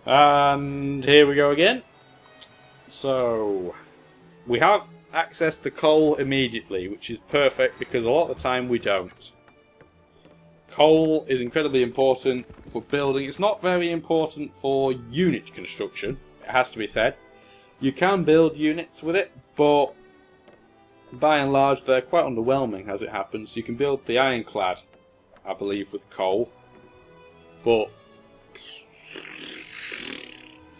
And here we go again. So, we have access to coal immediately, which is perfect because a lot of the time we don't. Coal is incredibly important for building. It's not very important for unit construction, it has to be said. You can build units with it, but by and large they're quite underwhelming as it happens. You can build the ironclad, I believe, with coal, but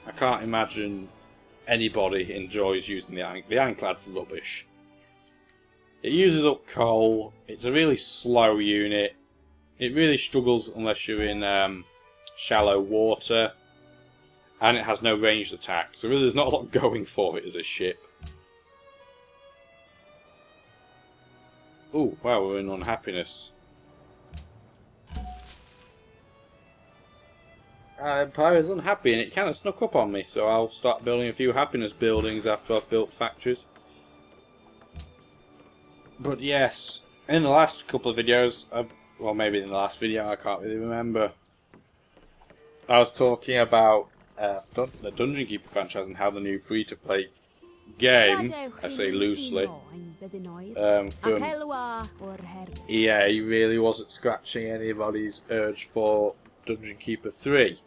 I can't imagine anybody enjoys using the ironclad's rubbish. It uses up coal, it's a really slow unit, it really struggles unless you're in shallow water, and it has no ranged attack, so really there's not a lot going for it as a ship. Ooh, wow, we're in unhappiness. Empire is unhappy and it kind of snuck up on me, so I'll start building a few happiness buildings after I've built factories. But yes, in the last couple of videos, well maybe in the last video, I can't really remember, I was talking about the Dungeon Keeper franchise and how the new free-to-play game, I say loosely, from EA really wasn't scratching anybody's urge for Dungeon Keeper 3.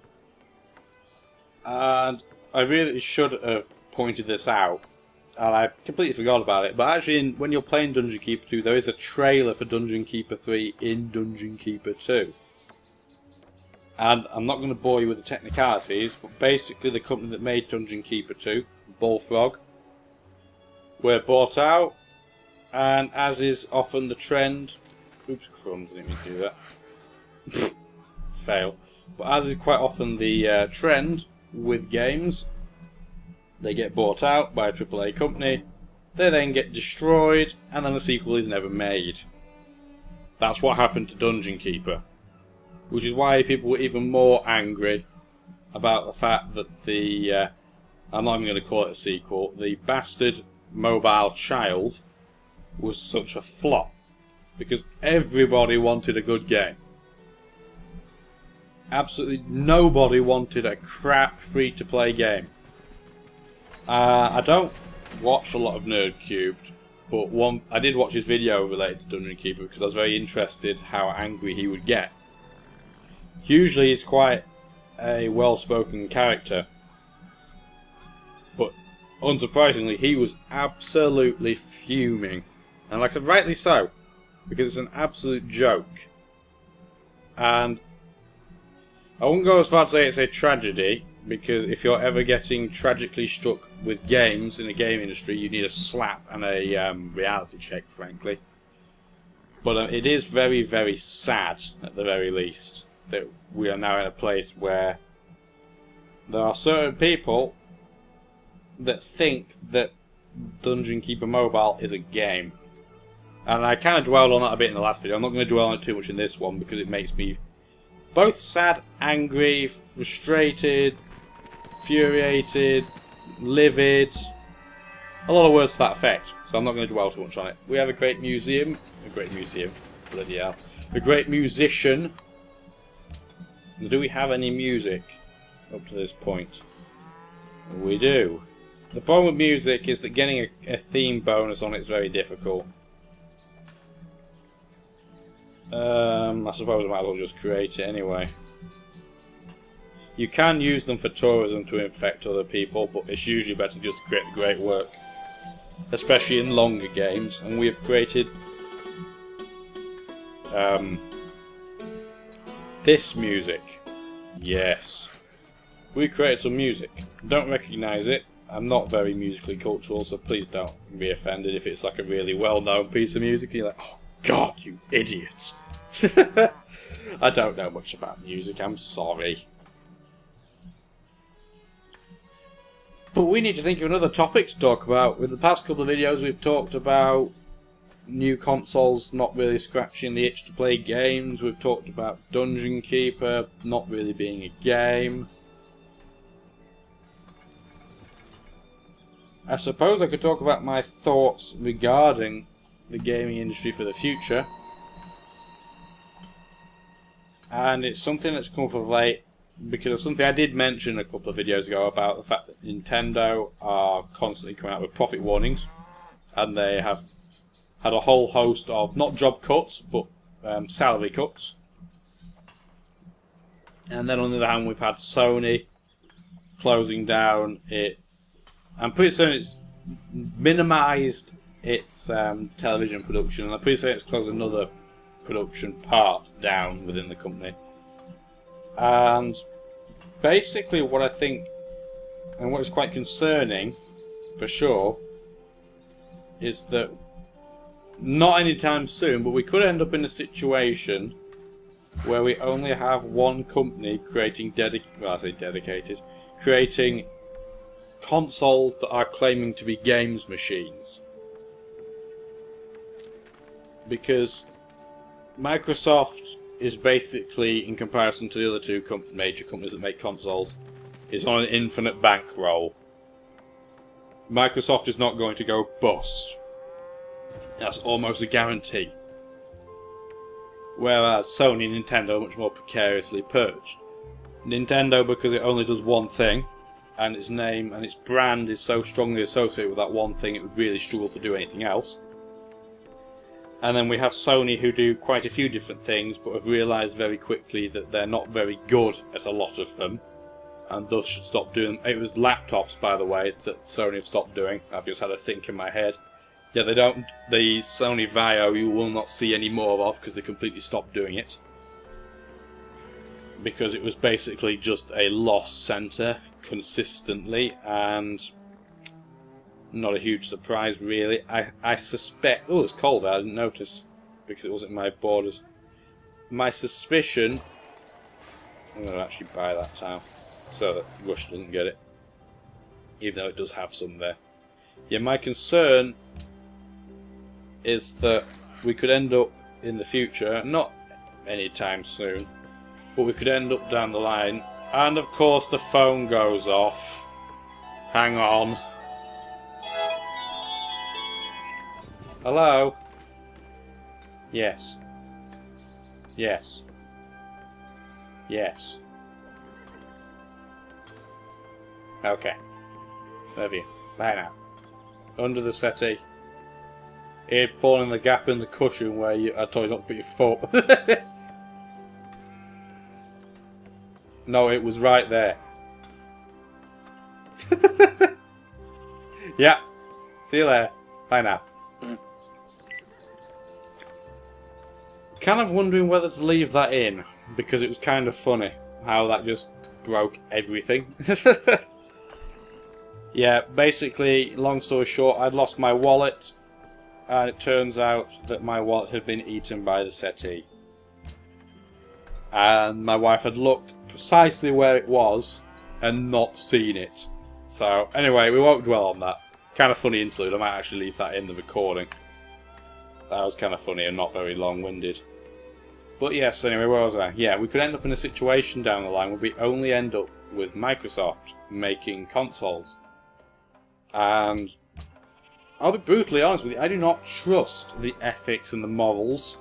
And I really should have pointed this out, and I completely forgot about it, but actually when you're playing Dungeon Keeper 2 there is a trailer for Dungeon Keeper 3 in Dungeon Keeper 2. And I'm not going to bore you with the technicalities, but basically the company that made Dungeon Keeper 2, Bullfrog, were bought out, and as is often the trend, oops, crumbs, I didn't mean to do that. Fail. But as is quite often the trend with games, they get bought out by a AAA company, they then get destroyed, and then a sequel is never made. That's what happened to Dungeon Keeper. Which is why people were even more angry about the fact that the, I'm not even going to call it a sequel, the bastard mobile child was such a flop. Because everybody wanted a good game. Absolutely nobody wanted a crap free-to-play game. I don't watch a lot of NerdCubed, but I did watch his video related to Dungeon Keeper because I was very interested how angry he would get. Usually he's quite a well-spoken character, but unsurprisingly he was absolutely fuming, and like I said, rightly so, because it's an absolute joke. And I wouldn't go as far to say it's a tragedy, because if you're ever getting tragically struck with games in the game industry, you need a slap and a reality check, frankly. But it is very, very sad, at the very least, that we are now in a place where there are certain people that think that Dungeon Keeper Mobile is a game. And I kind of dwelled on that a bit in the last video. I'm not going to dwell on it too much in this one because it makes me both sad, angry, frustrated, infuriated, livid. A lot of words to that effect, so I'm not going to dwell too much on it. We have a great museum. Bloody hell. A great musician. Do we have any music up to this point? We do. The problem with music is that getting a theme bonus on it is very difficult. I suppose I might as well just create it anyway. You can use them for tourism to infect other people, but it's usually better just to create great work. Especially in longer games, and we have created this music. Yes. We created some music. Don't recognise it. I'm not very musically cultural, so please don't be offended if it's like a really well-known piece of music and you're like, oh god, you idiot. I don't know much about music, I'm sorry. But we need to think of another topic to talk about. With the past couple of videos we've talked about new consoles not really scratching the itch to play games. We've talked about Dungeon Keeper not really being a game. I suppose I could talk about my thoughts regarding the gaming industry for the future. And it's something that's come up of late, because something I did mention a couple of videos ago about the fact that Nintendo are constantly coming out with profit warnings, and they have had a whole host of not job cuts but salary cuts. And then on the other hand, we've had Sony closing down it. I'm pretty certain it's minimised its television production, and I'm pretty certain it's closed another production part down within the company. And basically what I think, and what is quite concerning for sure, is that not anytime soon, but we could end up in a situation where we only have one company creating dedicated, creating consoles that are claiming to be games machines. Because Microsoft is basically, in comparison to the other two major companies that make consoles, is on an infinite bankroll. Microsoft is not going to go bust. That's almost a guarantee. Whereas Sony and Nintendo are much more precariously perched. Nintendo, because it only does one thing, and its name and its brand is so strongly associated with that one thing, it would really struggle to do anything else. And then we have Sony, who do quite a few different things, but have realised very quickly that they're not very good at a lot of them, and thus should stop doing them. It was laptops, by the way, that Sony have stopped doing. I've just had a think in my head. Yeah, they don't. The Sony Vaio you will not see any more of because they completely stopped doing it. Because it was basically just a loss centre consistently, and not a huge surprise really. I suspect... Oh, it's cold there, I didn't notice because it wasn't my borders. My suspicion... I'm going to actually buy that tile so that Rush doesn't get it, even though it does have some there. Yeah, my concern is that we could end up in the future, not anytime soon, but we could end up down the line, and of course the phone goes off. Hang on. Hello? Yes. Yes. Yes. Okay. Love you. Bye now. Under the settee. He'd fallen in the gap in the cushion where I told you not to put your foot. No, it was right there. Yeah. See you later. Bye now. Kind of wondering whether to leave that in, because it was kind of funny how that just broke everything. Yeah, basically, long story short, I'd lost my wallet, and it turns out that my wallet had been eaten by the settee. And my wife had looked precisely where it was and not seen it. So, anyway, we won't dwell on that. Kind of funny interlude, I might actually leave that in the recording. That was kind of funny and not very long-winded. But yes, anyway, where was I? Yeah, we could end up in a situation down the line where we only end up with Microsoft making consoles. And I'll be brutally honest with you, I do not trust the ethics and the morals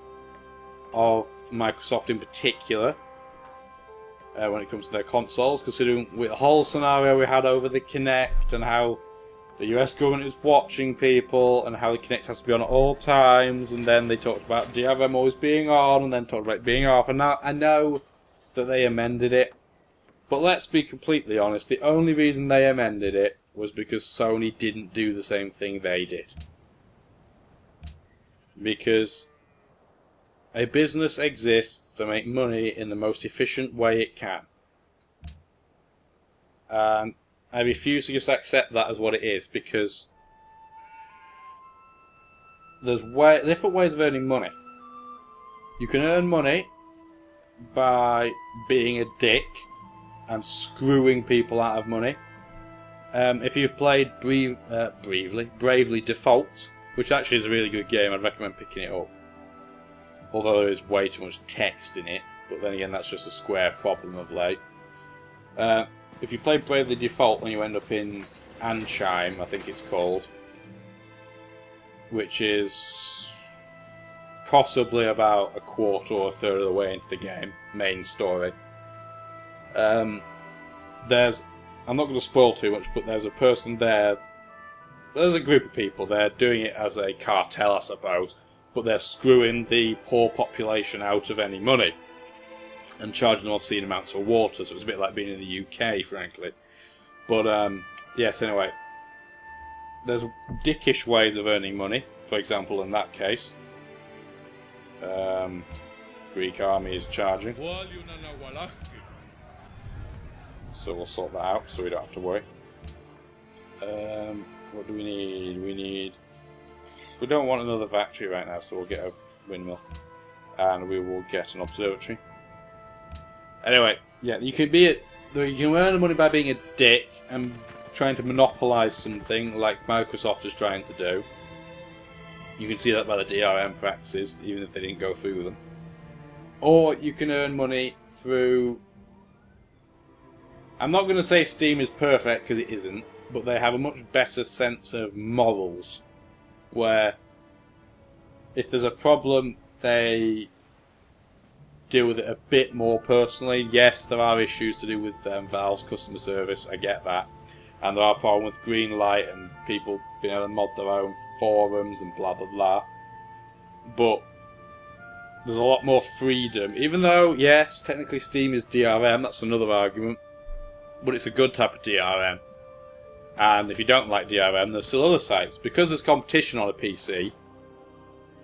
of Microsoft in particular when it comes to their consoles, considering with the whole scenario we had over the Kinect and how the US government is watching people and how the Kinect has to be on at all times, and then they talked about DRM always being on and then talked about it being off, and now I know that they amended it, but let's be completely honest, the only reason they amended it was because Sony didn't do the same thing they did. Because a business exists to make money in the most efficient way it can. And I refuse to just accept that as what it is, because there's different ways of earning money. You can earn money by being a dick and screwing people out of money. If you've played Bravely Default, which actually is a really good game, I'd recommend picking it up. Although there is way too much text in it, but then again that's just a Square problem of late. If you play Bravely Default and you end up in Ansheim, I think it's called, which is possibly about a quarter or a third of the way into the game, main story. There's, I'm not going to spoil too much, but there's a person there, there's a group of people there doing it as a cartel, I suppose, but they're screwing the poor population out of any money and charging them obscene amounts of water, so it's a bit like being in the UK, frankly. But, yes, anyway, there's dickish ways of earning money, for example, in that case. Greek army is charging. So we'll sort that out, so we don't have to worry. What do we need? We don't want another factory right now, so we'll get a windmill. And we will get an observatory. Anyway, yeah, you can earn money by being a dick and trying to monopolise something like Microsoft is trying to do. You can see that by the DRM practices, even if they didn't go through them. Or you can earn money through... I'm not going to say Steam is perfect, because it isn't, but they have a much better sense of morals, where if there's a problem, they deal with it a bit more personally. Yes, there are issues to do with Valve's customer service, I get that. And there are problems with green light and people being able to mod their own forums and blah blah blah. But there's a lot more freedom, even though, yes, technically Steam is DRM, that's another argument. But it's a good type of DRM. And if you don't like DRM, there's still other sites. Because there's competition on a PC,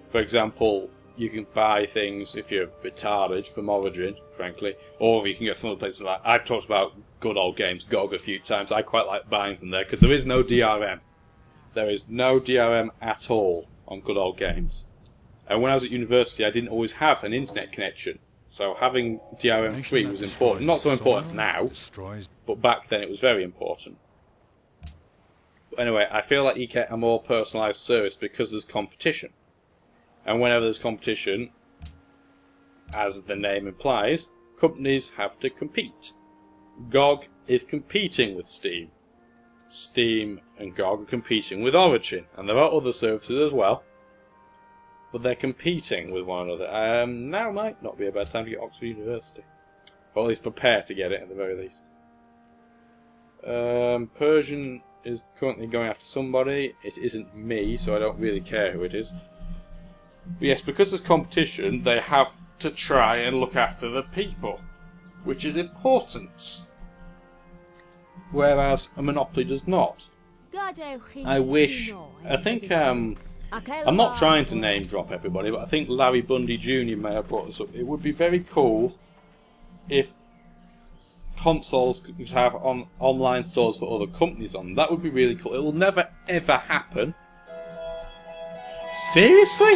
for example, you can buy things, if you're retarded, from Origin, frankly, or you can get from other places like... I've talked about Good Old Games, GOG, a few times. I quite like buying from there, because there is no DRM. There is no DRM at all on Good Old Games. And when I was at university, I didn't always have an internet connection. So having DRM-free was important. Not so important now, but back then it was very important. But anyway, I feel like you get a more personalised service because there's competition. And whenever there's competition, as the name implies, companies have to compete. GOG is competing with Steam. Steam and GOG are competing with Origin. And there are other services as well. But they're competing with one another. Now might not be a bad time to get Oxford University. Or at least prepare to get it at the very least. Persian is currently going after somebody. It isn't me, so I don't really care who it is. But yes, because there's competition, they have to try and look after the people, which is important. Whereas a monopoly does not. I think, I'm not trying to name drop everybody, but I think Larry Bundy Jr. may have brought this up. It would be very cool if consoles could have online stores for other companies on. That would be really cool. It will never ever happen. Seriously?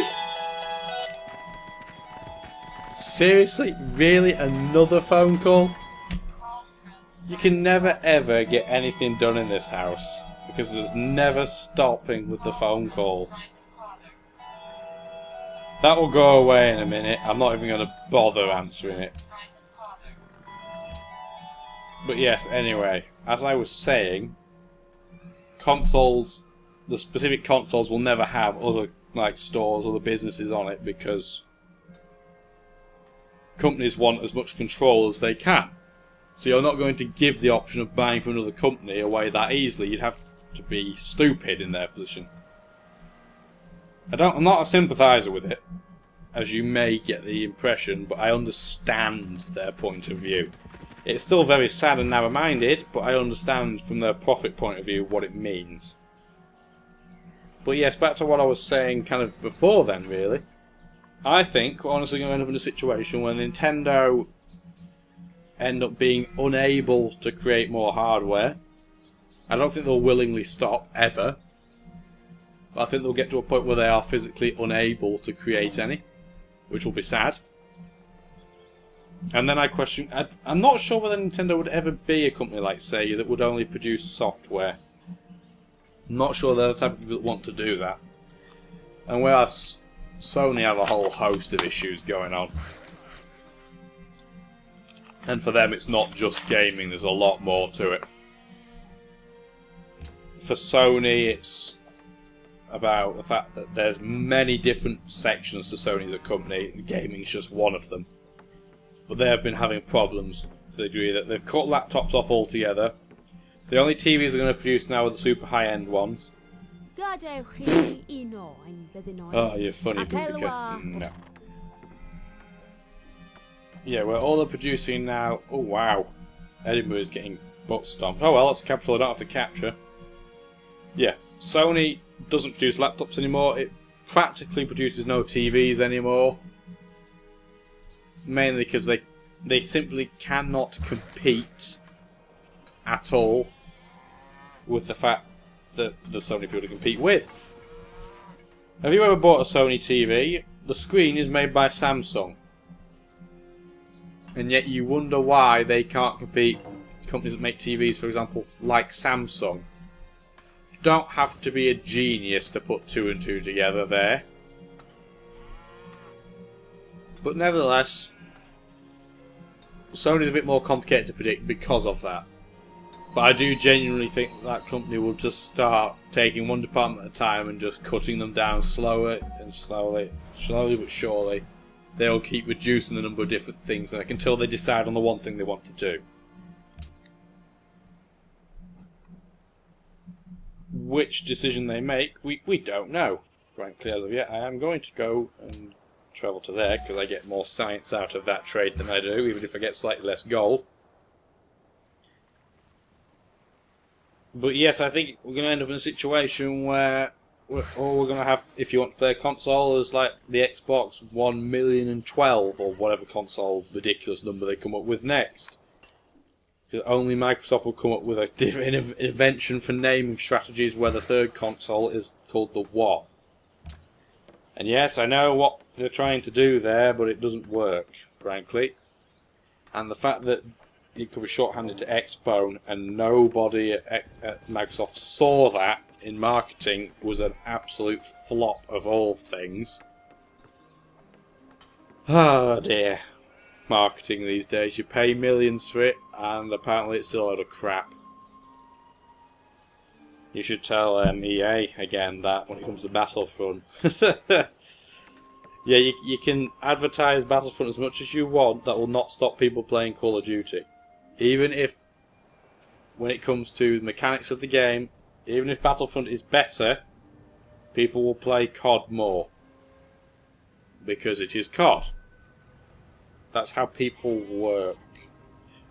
Seriously? Really? Another phone call? You can never ever get anything done in this house because there's never stopping with the phone calls. That will go away in a minute. I'm not even going to bother answering it. But yes, anyway, as I was saying, consoles, the specific consoles will never have other like stores, other businesses on it because companies want as much control as they can. So you're not going to give the option of buying from another company away that easily. You'd have to be stupid in their position. I'm not a sympathiser with it, as you may get the impression, but I understand their point of view. It's still very sad and narrow-minded, but I understand from their profit point of view what it means. But yes, back to what I was saying kind of before then, really. I think we're honestly going to end up in a situation where Nintendo end up being unable to create more hardware. I don't think they'll willingly stop, ever. But I think they'll get to a point where they are physically unable to create any, which will be sad. And then I question... I'm not sure whether Nintendo would ever be a company like Sega that would only produce software. I'm not sure they're the type of people that want to do that. And whereas Sony have a whole host of issues going on. And for them it's not just gaming, there's a lot more to it. For Sony it's about the fact that there's many different sections to Sony as a company, and gaming's just one of them. But they have been having problems the degree that they've cut laptops off altogether. The only TVs they're going to produce now are the super high-end ones. Oh, you're funny, Boudica. No. Yeah, well, all they're producing now... Oh, wow. Edinburgh is getting butt stomped. Oh, well, that's a capital I don't have to capture. Yeah, Sony doesn't produce laptops anymore. It practically produces no TVs anymore. Mainly because they simply cannot compete at all with the fact that there's so many people to compete with. Have you ever bought a Sony TV? The screen is made by Samsung. And yet you wonder why they can't compete with companies that make TVs, for example, like Samsung. You don't have to be a genius to put 2 and 2 together there. But nevertheless, Sony's a bit more complicated to predict because of that. But I do genuinely think that company will just start taking one department at a time and just cutting them down slowly but surely. They'll keep reducing the number of different things until they decide on the one thing they want to do. Which decision they make, we don't know. Frankly, as of yet, I am going to go and travel to there because I get more science out of that trade than I do, even if I get slightly less gold. But yes, I think we're going to end up in a situation where all we're going to have, if you want to play a console, is like the Xbox 1,012,000 or whatever console ridiculous number they come up with next. Because only Microsoft will come up with a different invention for naming strategies where the third console is called the what. And yes, I know what they're trying to do there, but it doesn't work, frankly. And the fact that it could be shorthanded to Xbone and nobody at Microsoft saw that in marketing was an absolute flop of all things. Oh dear. Marketing these days. You pay millions for it and apparently it's still a load of crap. You should tell EA again that when it comes to Battlefront. Yeah, you can advertise Battlefront as much as you want, that will not stop people playing Call of Duty. Even if, when it comes to the mechanics of the game, even if Battlefront is better, people will play COD more. Because it is COD. That's how people work.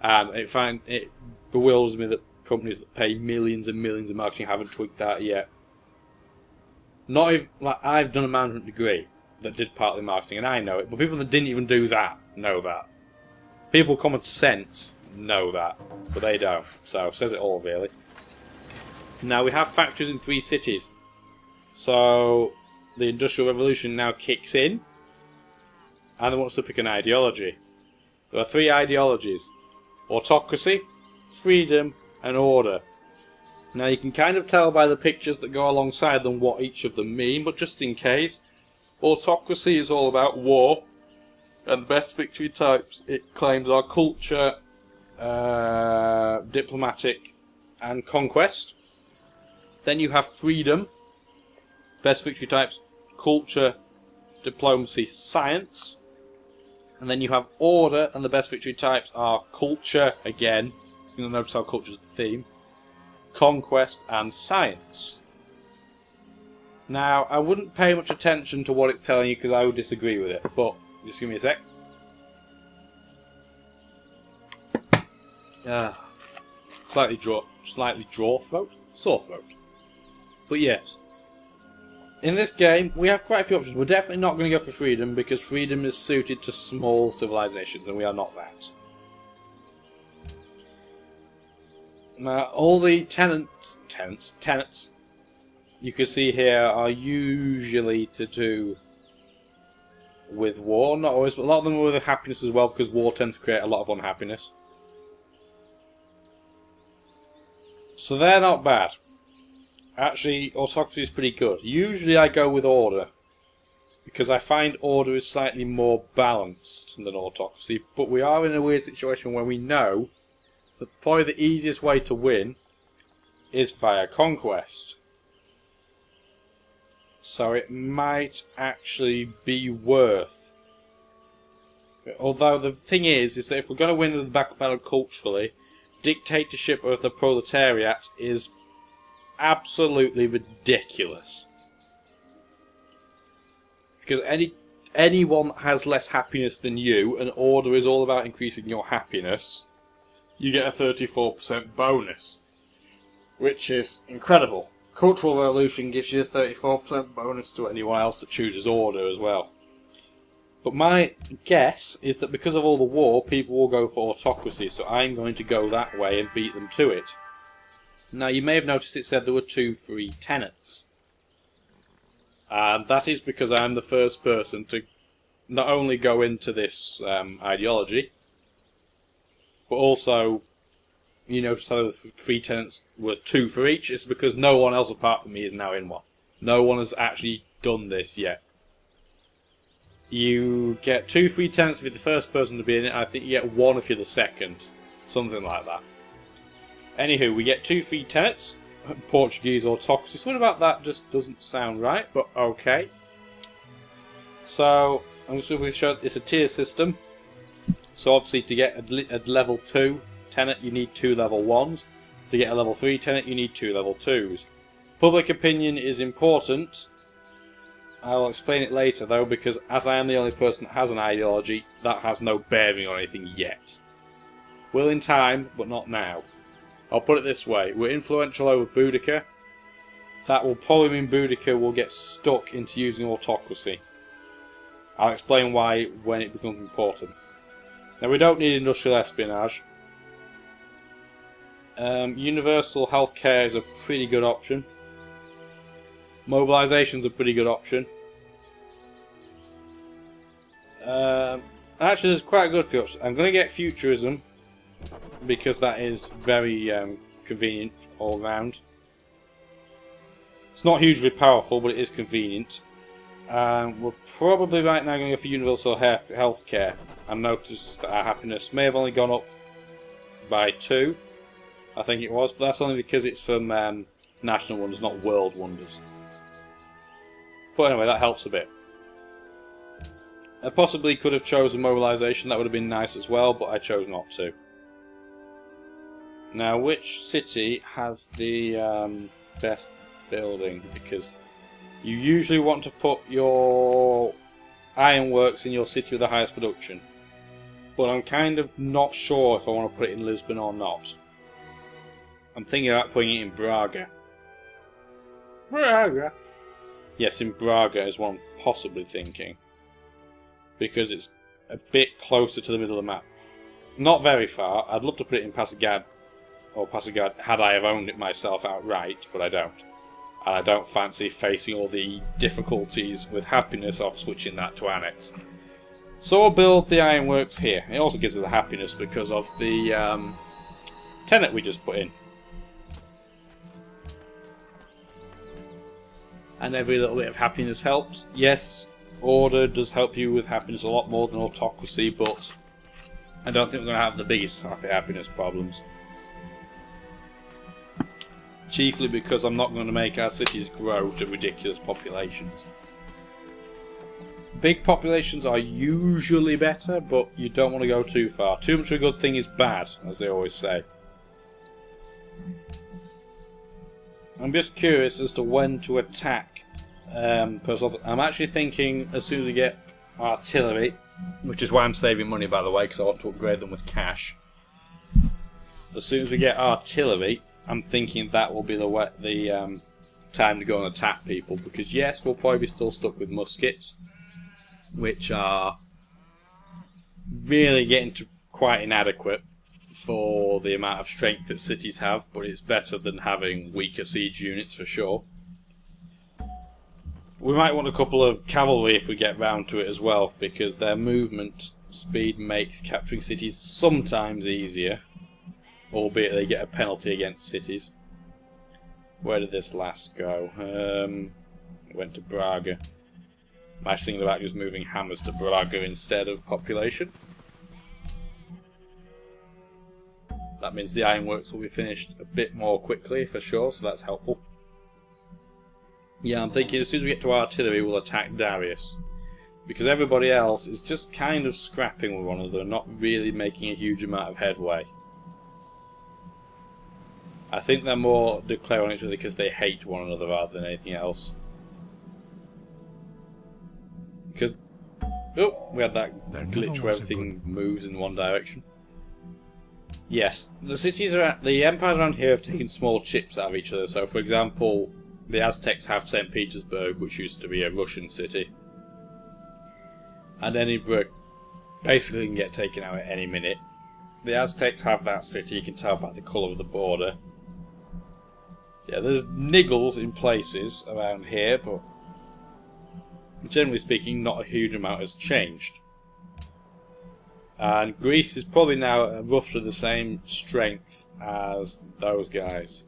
And it bewilders me that companies that pay millions and millions in marketing haven't tweaked that yet. Not even, like, I've done a management degree that did partly marketing, and I know it, but people that didn't even do that know that. People with common sense know that, but they don't. So, says it all, really. Now, we have factories in 3 cities. So, the Industrial Revolution now kicks in, and it wants to pick an ideology. There are 3 ideologies. Autocracy, freedom, and order. Now, you can kind of tell by the pictures that go alongside them what each of them mean, but just in case, autocracy is all about war, and the best victory types it claims are culture, diplomatic, and conquest. Then you have freedom, best victory types, culture, diplomacy, science. And then you have order, and the best victory types are culture, again, you'll notice how culture is the theme, conquest, and science. Now, I wouldn't pay much attention to what it's telling you because I would disagree with it, but just give me a sec. Slightly draw throat? Sore throat. But yes. In this game, we have quite a few options. We're definitely not going to go for freedom because freedom is suited to small civilizations and we are not that. Now, all the tenants you can see here are usually to do with war. Not always, but a lot of them are with happiness as well because war tends to create a lot of unhappiness. So they're not bad. Actually, autocracy is pretty good. Usually I go with order, because I find order is slightly more balanced than autocracy, but we are in a weird situation where we know that probably the easiest way to win is via conquest. So it might actually be worth Although the thing is that if we're going to win the battle culturally, dictatorship of the proletariat is absolutely ridiculous. Because anyone that has less happiness than you, and order is all about increasing your happiness, you get a 34% bonus, which is incredible. Cultural Revolution gives you a 34% bonus to anyone else that chooses order as well. But my guess is that because of all the war, people will go for autocracy, so I'm going to go that way and beat them to it. Now, you may have noticed it said there were 2 free tenets. And that is because I'm the first person to not only go into this ideology, but also, you notice how the 3 tenets were 2 for each. It's because no one else apart from me is now in one. No one has actually done this yet. You get 2 free tenets if you're the first person to be in it, and I think you get 1 if you're the second. Something like that. Anywho, we get 2 free tenets. Portuguese autocracy. Something about that just doesn't sound right, but okay. So, I'm just going to show it's a tier system. So obviously to get a level 2 tenet you need 2 level 1s. To get a level 3 tenet you need 2 level 2s. Public opinion is important. I will explain it later though, because as I am the only person that has an ideology, that has no bearing on anything yet. Will in time, but not now. I'll put it this way, we're influential over Boudica. That will probably mean Boudica will get stuck into using autocracy. I'll explain why when it becomes important. Now we don't need industrial espionage. Universal healthcare is a pretty good option. Mobilisation's a pretty good option. Actually, there's quite a good future. I'm going to get futurism because that is very convenient all round. It's not hugely powerful, but it is convenient. We're probably right now going to go for universal healthcare. I noticed that our happiness may have only gone up by 2, I think it was, but that's only because it's from national wonders, not world wonders. But anyway, that helps a bit. I possibly could have chosen mobilisation, that would have been nice as well, but I chose not to. Now, which city has the best building? Because you usually want to put your ironworks in your city with the highest production. But I'm kind of not sure if I want to put it in Lisbon or not. I'm thinking about putting it in Braga. Braga? Yes, in Braga is what I'm possibly thinking. Because it's a bit closer to the middle of the map. Not very far. I'd love to put it in Pasagad, or Pasagad had I have owned it myself outright, but I don't. And I don't fancy facing all the difficulties with happiness of switching that to Annex. So we'll build the ironworks here. It also gives us the happiness because of the tenet we just put in. And every little bit of happiness helps. Yes, order does help you with happiness a lot more than autocracy, but I don't think we're going to have the biggest happiness problems. Chiefly because I'm not going to make our cities grow to ridiculous populations. Big populations are usually better, but you don't want to go too far. Too much of a good thing is bad, as they always say. I'm just curious as to when to attack. I'm actually thinking as soon as we get artillery, which is why I'm saving money, by the way, because I want to upgrade them with cash. As soon as we get artillery, I'm thinking that will be the time to go and attack people, because yes, we'll probably be still stuck with muskets, which are really getting to quite inadequate for the amount of strength that cities have, but it's better than having weaker siege units for sure. We might want a couple of cavalry if we get round to it as well, because their movement speed makes capturing cities sometimes easier, albeit they get a penalty against cities. Where did this last go? It went to Braga. I'm actually thinking about just moving hammers to Braga instead of population. That means the ironworks will be finished a bit more quickly for sure, so that's helpful. Yeah, I'm thinking as soon as we get to artillery, we'll attack Darius. Because everybody else is just kind of scrapping with one another, not really making a huge amount of headway. I think they're more declaring on each other because they hate one another rather than anything else. Because, oh, we had that glitch where everything moves in one direction. Yes, the empires around here have taken small chips out of each other. So, for example, the Aztecs have St. Petersburg, which used to be a Russian city. And Edinburgh basically can get taken out at any minute. The Aztecs have that city, you can tell by the colour of the border. Yeah, there's niggles in places around here, but generally speaking, not a huge amount has changed. And Greece is probably now at roughly the same strength as those guys.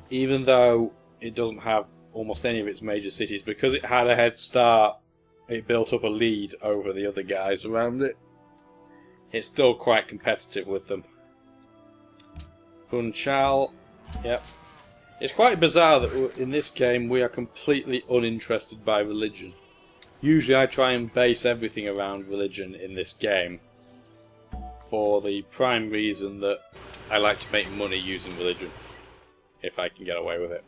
Even though it doesn't have almost any of its major cities, because it had a head start, it built up a lead over the other guys around it. It's still quite competitive with them. Funchal, yep. It's quite bizarre that in this game we are completely uninterested by religion. Usually I try and base everything around religion in this game, for the prime reason that I like to make money using religion, if I can get away with it.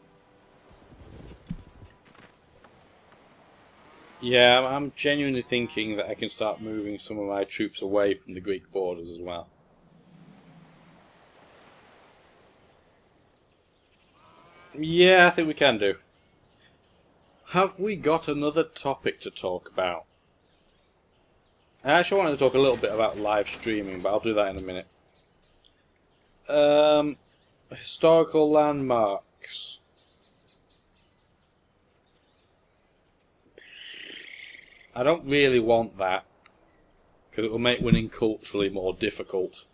Yeah, I'm genuinely thinking that I can start moving some of my troops away from the Greek borders as well. Yeah, I think we can do. Have we got another topic to talk about? I actually wanted to talk a little bit about live streaming, but I'll do that in a minute. Historical landmarks. I don't really want that, because it will make winning culturally more difficult.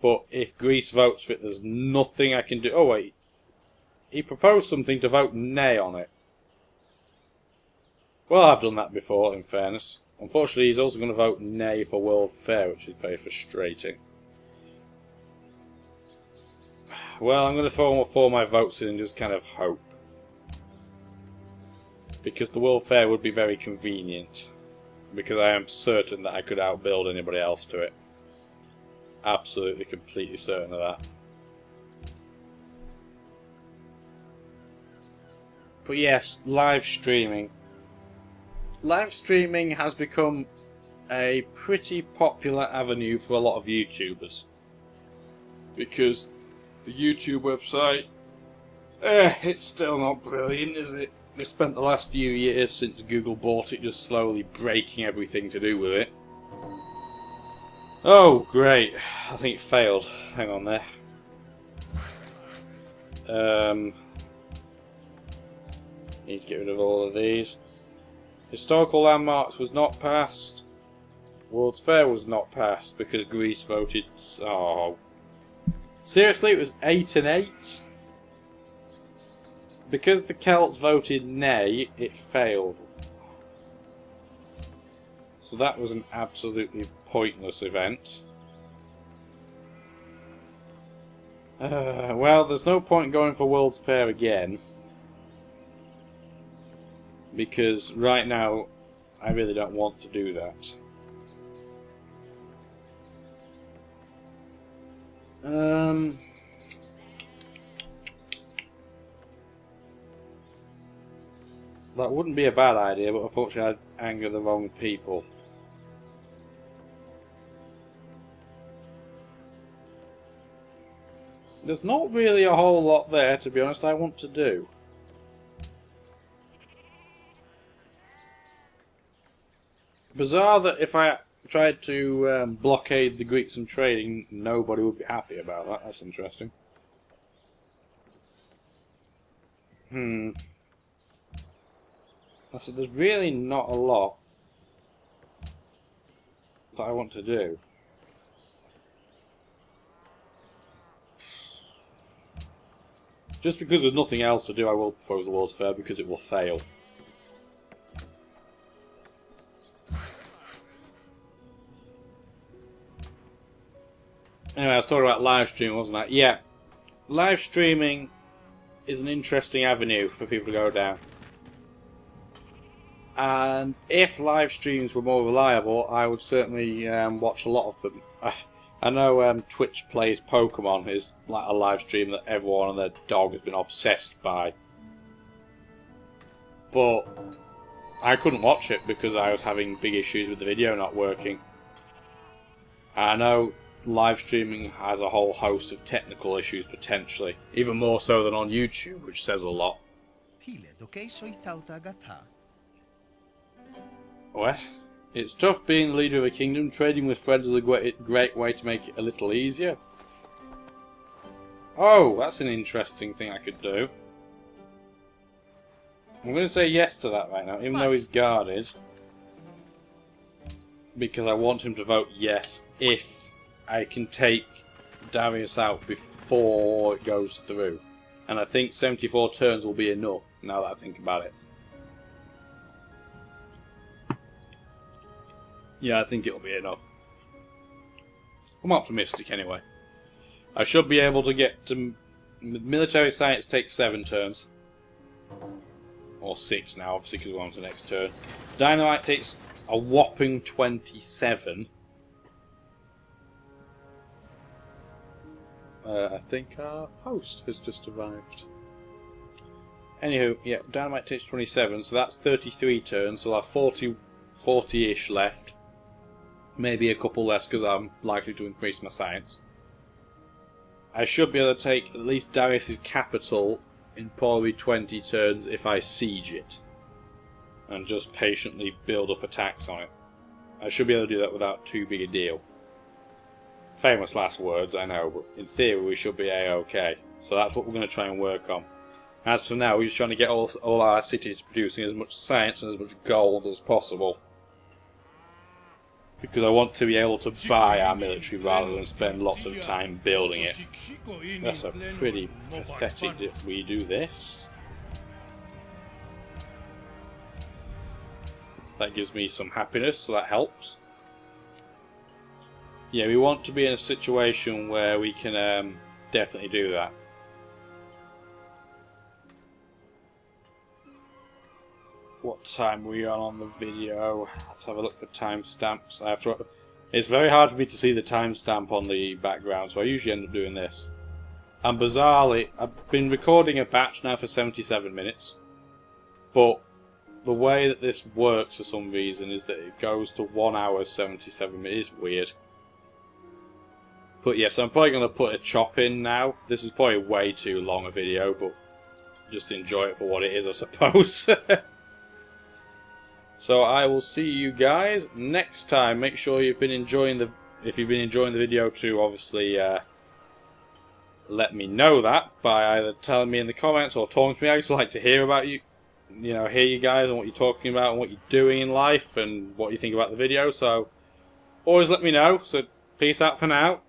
But if Greece votes for it, there's nothing I can do. Oh wait, he proposed something to vote nay on it. Well, I've done that before, in fairness. Unfortunately, he's also going to vote nay for World Fair, which is very frustrating. Well, I'm going to throw all 4 of my votes in and just kind of hope. Because the World Fair would be very convenient. Because I am certain that I could outbuild anybody else to it. Absolutely, completely certain of that. But yes, live streaming. Live streaming has become a pretty popular avenue for a lot of YouTubers. Because the YouTube website, it's still not brilliant, is it? They spent the last few years since Google bought it just slowly breaking everything to do with it. Oh, great. I think it failed. Hang on there. Need to get rid of all of these. Historical landmarks was not passed. World's Fair was not passed because Greece voted... Oh. Seriously, it was 8 and 8? Because the Celts voted nay, it failed. So that was an absolutely pointless event. Well, there's no point going for World's Fair again. Because right now, I really don't want to do that. That wouldn't be a bad idea, but unfortunately I'd anger the wrong people. There's not really a whole lot there, to be honest, I want to do. Bizarre that if I tried to blockade the Greeks from trading, nobody would be happy about that. That's interesting. I said there's really not a lot that I want to do. Just because there's nothing else to do, I will propose the World's Fair because it will fail. Anyway, I was talking about live streaming, wasn't I? Yeah. Live streaming is an interesting avenue for people to go down. And if live streams were more reliable, I would certainly watch a lot of them. I know Twitch Plays Pokemon is like a live stream that everyone and their dog has been obsessed by. But I couldn't watch it because I was having big issues with the video not working. And I know live streaming has a whole host of technical issues potentially, even more so than on YouTube, which says a lot. What? It's tough being the leader of a kingdom. Trading with friends is a great way to make it a little easier. Oh, that's an interesting thing I could do. I'm going to say yes to that right now, even though he's guarded. Because I want him to vote yes if I can take Darius out before it goes through. And I think 74 turns will be enough, now that I think about it. Yeah, I think it'll be enough. I'm optimistic anyway. I should be able to get to... Military science takes 7 turns. Or 6 now, obviously, because we're on to the next turn. Dynamite takes a whopping 27. I think our post has just arrived. Anywho, yeah, Dynamite takes 27, so that's 33 turns, so I'll have 40-ish left. Maybe a couple less because I'm likely to increase my science. I should be able to take at least Darius' capital in probably 20 turns if I siege it. And just patiently build up attacks on it. I should be able to do that without too big a deal. Famous last words, I know, but in theory we should be A-OK. So that's what we're going to try and work on. As for now, we're just trying to get all our cities producing as much science and as much gold as possible. Because I want to be able to buy our military rather than spend lots of time building it. That's a pretty pathetic if we do this. That gives me some happiness, so that helps. Yeah, we want to be in a situation where we can definitely do that. What time are we on the video? Let's have a look for timestamps. It's very hard for me to see the timestamp on the background, so I usually end up doing this. And bizarrely, I've been recording a batch now for 77 minutes, but the way that this works for some reason is that it goes to 1 hour 77 minutes. It's weird. But yes, I'm probably going to put a chop in now. This is probably way too long a video, but just enjoy it for what it is, I suppose. So I will see you guys next time. Make sure you've been enjoying if you've been enjoying the video to obviously let me know that by either telling me in the comments or talking to me. I just like to hear about you, hear you guys and what you're talking about and what you're doing in life and what you think about the video. So always let me know. So peace out for now.